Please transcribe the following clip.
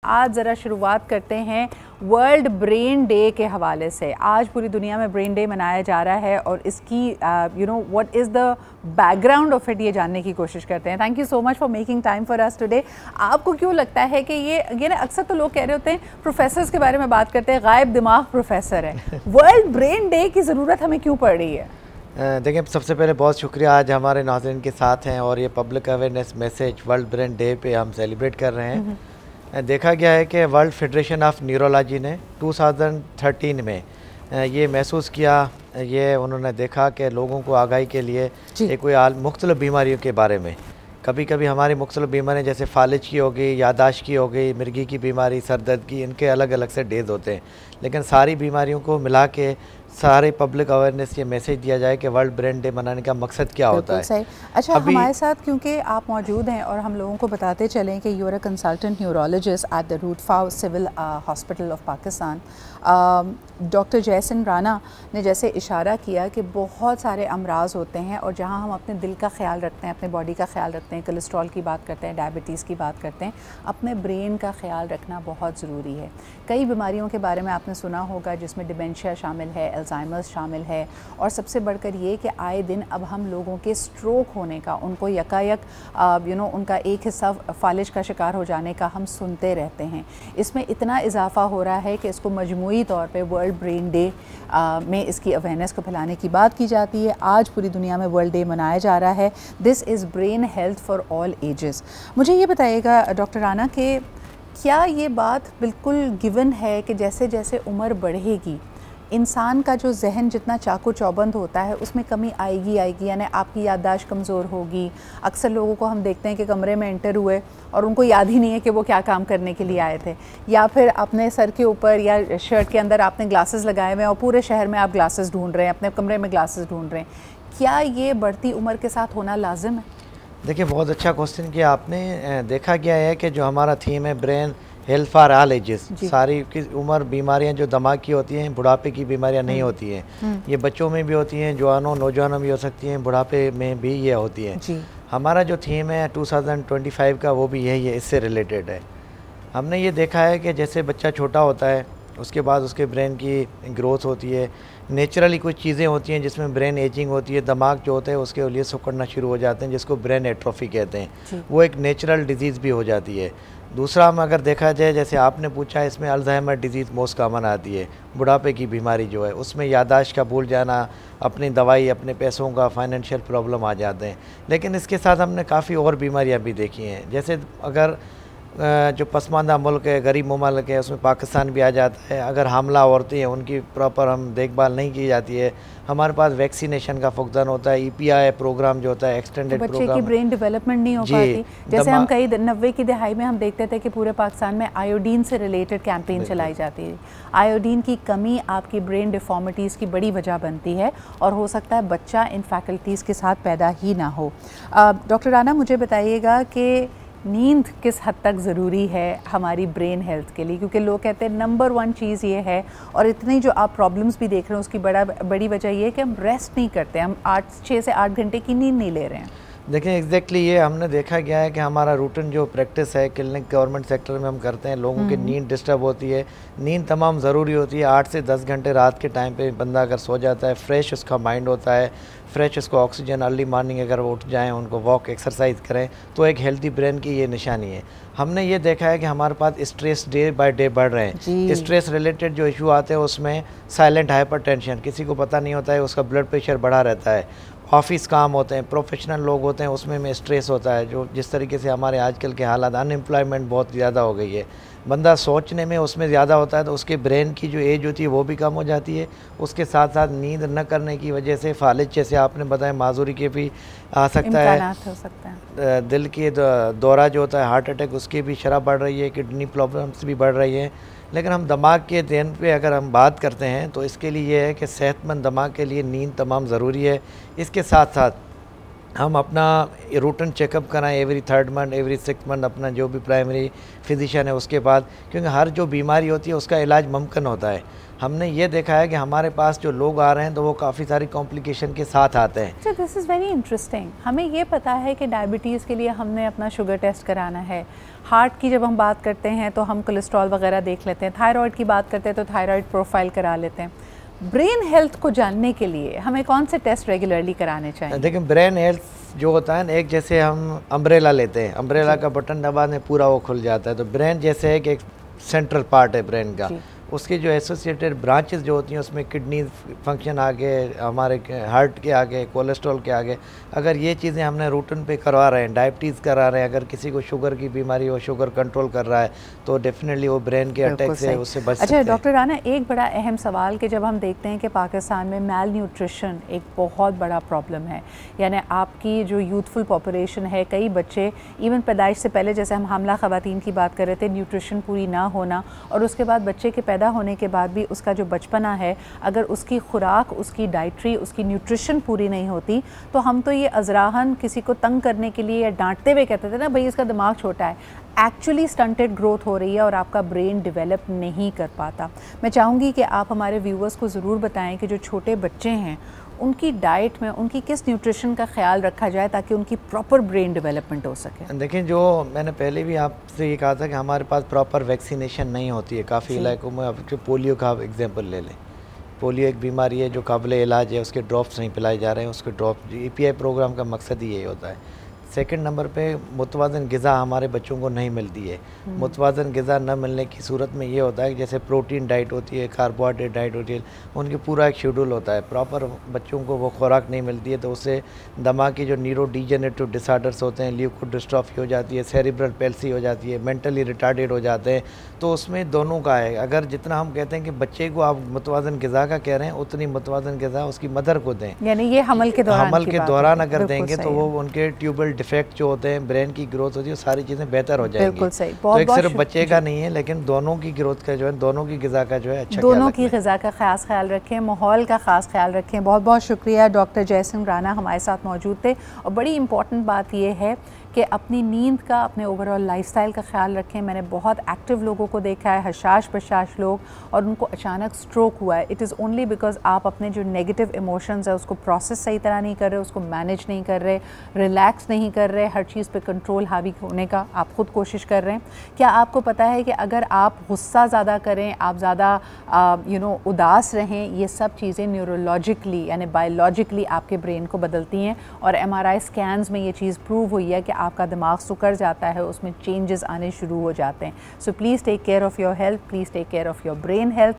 आज ज़रा शुरुआत करते हैं वर्ल्ड ब्रेन डे के हवाले से। आज पूरी दुनिया में ब्रेन डे मनाया जा रहा है और इसकी what is the background of it, ये जानने की कोशिश करते हैं। Thank you so much for making time for us today. आपको क्यों लगता है कि ये ना अक्सर तो लोग कह रहे होते हैं प्रोफेसर्स के बारे में बात करते हैं, गायब दिमाग प्रोफेसर है, वर्ल्ड ब्रेन डे की ज़रूरत हमें क्यों पड़ रही है? देखिए, सबसे पहले बहुत शुक्रिया आज हमारे नाज़रीन के साथ हैं और ये public awareness message world brain day पे हम सेलिब्रेट कर रहे हैं। देखा गया है कि वर्ल्ड फेडरेशन ऑफ न्यूरोलॉजी ने 2013 में ये महसूस किया, ये उन्होंने देखा कि लोगों को आगाही के लिए कोई मुख्तलिफ बीमारियों के बारे में, कभी कभी हमारी मुख्तलिफ बीमारियाँ जैसे फालिज की हो गई, यादाश्त की हो गई, मिर्गी की बीमारी, सर दर्द की, इनके अलग अलग से डेज होते हैं, लेकिन सारी बीमारियों को मिला के सारे पब्लिक अवेयरनेस ये मैसेज दिया जाए कि वर्ल्ड ब्रेन डे मनाने का मकसद क्या होता है। सही। अच्छा, हमारे साथ क्योंकि आप मौजूद हैं और हम लोगों को बताते चलें कि you are a consultant neurologist at the रूटफाउ civil hospital of Pakistan. Doctor Jaisingh Rana ने जैसे इशारा किया कि बहुत सारे अमराज होते हैं और जहां हम अपने दिल का ख्याल रखते हैं, अपने बॉडी का ख्याल रखते हैं, कोलेस्ट्रॉल की बात करते हैं, डायबिटीज़ की बात करते हैं, अपने ब्रेन का ख्याल रखना बहुत ज़रूरी है। कई बीमारियों के बारे में आपने सुना होगा जिसमें डिमेंशिया शामिल है, अल्जाइमर्स शामिल है, और सबसे बढ़कर ये कि आए दिन अब हम लोगों के स्ट्रोक होने का, उनको यकायक उनका एक हिस्सा फालिज का शिकार हो जाने का हम सुनते रहते हैं। इसमें इतना इजाफा हो रहा है कि इसको मजमूई तौर पे वर्ल्ड ब्रेन डे में इसकी अवेयरनेस को फैलाने की बात की जाती है। आज पूरी दुनिया में वर्ल्ड डे मनाया जा रहा है। This is brain health for all ages. मुझे ये बताइएगा डॉक्टर राणा कि क्या ये बात बिल्कुल गिवन है कि जैसे जैसे उम्र बढ़ेगी इंसान का जो जहन जितना चाको चौबंद होता है उसमें कमी आएगी, यानी आपकी याददाश्त कमज़ोर होगी। अक्सर लोगों को हम देखते हैं कि कमरे में एंटर हुए और उनको याद ही नहीं है कि वो क्या काम करने के लिए आए थे, या फिर अपने सर के ऊपर या शर्ट के अंदर आपने ग्लासेस लगाए हुए हैं और पूरे शहर में आप ग्लासेस ढूंढ रहे हैं, अपने कमरे में ग्लासेस ढूंढ रहे हैं। क्या ये बढ़ती उम्र के साथ होना लाजिम है? देखिए, बहुत अच्छा क्वेश्चन किया आपने। देखा गया है कि जो हमारा थीम है brain health for all ages, सारी की उम्र बीमारियां जो दिमाग की होती हैं, बुढ़ापे की बीमारियां नहीं होती हैं। ये बच्चों में भी होती हैं, जवानों नौजवानों में भी हो सकती हैं, बुढ़ापे में भी ये होती हैं। हमारा जो थीम है 2025 का वो भी यही है, इससे रिलेटेड है। हमने ये देखा है कि जैसे बच्चा छोटा होता है उसके बाद उसके ब्रेन की ग्रोथ होती है, नेचुरली कुछ चीज़ें होती हैं जिसमें ब्रेन एजिंग होती है, दिमाग जो होता है उसके लिए सिकुड़ना शुरू हो जाते हैं, जिसको ब्रेन एट्रोफी कहते हैं। वो एक नेचुरल डिजीज़ भी हो जाती है। दूसरा, हम अगर देखा जाए जैसे आपने पूछा, इसमें अल्जाइमर डिजीज़ मोस्ट कॉमन आती है, बुढ़ापे की बीमारी जो है, उसमें यादाश्त का भूल जाना, अपनी दवाई, अपने पैसों का फाइनेंशियल प्रॉब्लम आ जाते हैं। लेकिन इसके साथ हमने काफ़ी और बीमारियां भी देखी हैं, जैसे अगर जो पसमानदा मुल्क है, गरीब ममालिक है, उसमें पाकिस्तान भी आ जाता है। अगर हमला औरतें हैं उनकी प्रॉपर हम देखभाल नहीं की जाती है, हमारे पास वैक्सीनेशन का फुकदान होता है, EPI प्रोग्राम जो होता है, एक्सटेंडेड तो प्रोग्राम, बच्चे की ब्रेन डेवलपमेंट नहीं हो पाती। जैसे हम कई 90 की दहाई में हम देखते थे कि पूरे पाकिस्तान में आयोडीन से रिलेटेड कैंपेन चलाई जाती है। आयोडीन की कमी आपकी ब्रेन डिफॉर्मिटीज़ की बड़ी वजह बनती है और हो सकता है बच्चा इन फैकल्टीज़ के साथ पैदा ही ना हो। डॉक्टर राणा, मुझे बताइएगा कि नींद किस हद तक ज़रूरी है हमारी ब्रेन हेल्थ के लिए, क्योंकि लोग कहते हैं नंबर 1 चीज़ ये है, और इतनी जो आप प्रॉब्लम्स भी देख रहे हैं उसकी बड़ी वजह ये है कि हम रेस्ट नहीं करते, हम 6 से 8 घंटे की नींद नहीं ले रहे हैं। देखिए, एग्जैक्टली ये हमने देखा गया है कि हमारा रूटीन जो प्रैक्टिस है क्लिनिक गवर्नमेंट सेक्टर में हम करते हैं, लोगों की नींद डिस्टर्ब होती है। नींद तमाम ज़रूरी होती है। 8 से 10 घंटे रात के टाइम पे बंदा अगर सो जाता है, फ्रेश उसका माइंड होता है, फ्रेश उसको ऑक्सीजन, अर्ली मॉर्निंग अगर वो उठ जाएँ, उनको वॉक एक्सरसाइज करें, तो एक हेल्दी ब्रेन की ये निशानी है। हमने ये देखा है कि हमारे पास स्ट्रेस डे बाय डे बढ़ रहे हैं। स्ट्रेस रिलेटेड जो इशू आते हैं उसमें साइलेंट हाइपरटेंशन, किसी को पता नहीं होता है, उसका ब्लड प्रेशर बढ़ा रहता है। ऑफिस काम होते हैं, प्रोफेशनल लोग होते हैं, उसमें में स्ट्रेस होता है। जो जिस तरीके से हमारे आजकल के हालात, अनएम्प्लॉयमेंट बहुत ज़्यादा हो गई है, बंदा सोचने में उसमें ज़्यादा होता है, तो उसके ब्रेन की जो एज होती है वो भी कम हो जाती है। उसके साथ साथ नींद न करने की वजह से फालिज, जैसे आपने बताया, माजूरी के भी आ सकता है, हो सकता है। दिल की दौरा जो होता है, हार्ट अटैक, उसकी भी शरह बढ़ रही है, किडनी प्रॉब्लम्स भी बढ़ रही हैं। लेकिन हम दिमाग के ध्यान पे अगर हम बात करते हैं तो इसके लिए ये है कि सेहतमंद दिमाग के लिए नींद तमाम ज़रूरी है। इसके साथ साथ हम अपना रूटीन चेकअप कराएं every 3rd month, every 6th month, अपना जो भी प्राइमरी फिजिशियन है उसके बाद, क्योंकि हर जो बीमारी होती है उसका इलाज मुमकिन होता है। हमने ये देखा है कि हमारे पास जो लोग आ रहे हैं तो वो काफ़ी सारी कॉम्प्लिकेशन के साथ आते हैं। अच्छा, दिस इज़ वेरी इंटरेस्टिंग। हमें ये पता है कि डायबिटीज़ के लिए हमने अपना शुगर टेस्ट कराना है, हार्ट की जब हम बात करते हैं तो हम कोलेस्ट्रॉल वगैरह देख लेते हैं, थायराइड की बात करते हैं तो थायराइड प्रोफाइल करा लेते हैं। ब्रेन हेल्थ को जानने के लिए हमें कौन से टेस्ट रेगुलरली कराने चाहिए? देखिए, ब्रेन हेल्थ जो होता है ना, एक जैसे हम अम्ब्रेला लेते हैं, अम्ब्रेला का बटन दबाने पूरा वो खुल जाता है, तो ब्रेन जैसे है कि एक सेंट्रल पार्ट है ब्रेन का, उसके जो एसोसिएटेड ब्रांचेस जो होती हैं उसमें किडनी फंक्शन आगे, हमारे हार्ट के आगे, कोलेस्ट्रॉल के आगे, अगर ये चीज़ें हमने रूटीन पे करवा रहे हैं, डायबिटीज़ करा रहे हैं, अगर किसी को शुगर की बीमारी हो, शुगर कंट्रोल कर रहा है, तो डेफिनेटली वो ब्रेन के अटैक से उससे बच सकते हैं। अच्छा डॉक्टर राना, एक बड़ा अहम सवाल कि जब हम देखते हैं कि पाकिस्तान में मैल न्यूट्रिशन एक बहुत बड़ा प्रॉब्लम है, यानी आपकी जो यूथफुल पॉपुलेशन है, कई बच्चे इवन पैदाइश से पहले, जैसे हम हामला ख़वातीन की बात कर रहे थे, न्यूट्रिशन पूरी ना होना, और उसके बाद बच्चे के पैदा होने के बाद भी उसका जो बचपना है, अगर उसकी खुराक, उसकी डाइट्री, उसकी न्यूट्रिशन पूरी नहीं होती, तो हम तो ये अजराहन किसी को तंग करने के लिए या डांटते हुए कहते थे ना, भाई इसका दिमाग छोटा है, एक्चुअली स्टंटेड ग्रोथ हो रही है और आपका ब्रेन डेवलप नहीं कर पाता। मैं चाहूँगी कि आप हमारे व्यूवर्स को ज़रूर बताएं कि जो छोटे बच्चे हैं उनकी डाइट में उनकी किस न्यूट्रिशन का ख्याल रखा जाए ताकि उनकी प्रॉपर ब्रेन डेवलपमेंट हो सके। देखिए, जो मैंने पहले भी आपसे ये कहा था कि हमारे पास प्रॉपर वैक्सीनेशन नहीं होती है काफ़ी इलाकों में। अब पोलियो का आप एग्जांपल ले लें, पोलियो एक बीमारी है जो काबिल इलाज है, उसके ड्रॉप्स नहीं पिलाए जा रहे हैं, उसके ड्रॉप EPI प्रोग्राम का मकसद ही यही होता है। सेकंड नंबर पे मुतवाज़न ग़िज़ा हमारे बच्चों को नहीं मिलती है। मुतवाज़न ग़िज़ा न मिलने की सूरत में ये होता है कि जैसे प्रोटीन डाइट होती है, कार्बोहाइड्रेट डाइट होती है, उनकी पूरा एक शेड्यूल होता है, प्रॉपर बच्चों को वो खुराक नहीं मिलती है, तो उससे दिमाग की जो न्यूरो डिजेनरेटिव डिसऑर्डर्स होते हैं, ल्यूकोडिस्ट्रॉफी हो जाती है, सेरिब्रल पैल्सी हो जाती है, मेंटली रिटार्डेड हो जाते हैं। तो उसमें दोनों का है। अगर जितना हम कहते हैं कि बच्चे को आप मुतवाज़न ग़िज़ा का कह रहे हैं, उतनी मुतवाज़न ग़िज़ा उसकी मदर को दें, यानी ये हमल के दौरान अगर देंगे तो वो उनके ट्यूबल डिफेक्ट जो होते हैं, ब्रेन की ग्रोथ होती है, वो सारी चीज़ें बेहतर हो जाएंगी। बिल्कुल सही। तो एक सिर्फ बच्चे का नहीं है, लेकिन दोनों की ग्रोथ का जो है, दोनों की ग़िज़ा का जो है अच्छा, दोनों की ग़िज़ा का खास ख्याल रखें, माहौल का खास ख्याल रखें। बहुत बहुत शुक्रिया, डॉक्टर जयसिंह राना हमारे साथ मौजूद थे। और बड़ी इंपॉर्टेंट बात ये है कि अपनी नींद का, अपने ओवरऑल लाइफस्टाइल का ख्याल रखें। मैंने बहुत एक्टिव लोगों को देखा है, हशाश बशाश लोग, और उनको अचानक स्ट्रोक हुआ है। इट इज़ ओनली बिकॉज आप अपने जो नेगेटिव इमोशंस है उसको प्रोसेस सही तरह नहीं कर रहे, उसको मैनेज नहीं कर रहे, रिलैक्स नहीं कर रहे, हर चीज़ पे कंट्रोल हावी होने का आप ख़ुद कोशिश कर रहे हैं। क्या आपको पता है कि अगर आप गुस्सा ज़्यादा करें, आप ज़्यादा उदास रहें, ये सब चीज़ें न्यूरोलॉजिकली यानी बायोलॉजिकली आपके ब्रेन को बदलती हैं। और MRI स्कैन्स में ये चीज़ प्रूव हुई है कि आपका दिमाग सुकर जाता है, उसमें चेंजेस आने शुरू हो जाते हैं। So please take care of your health, please take care of your brain health.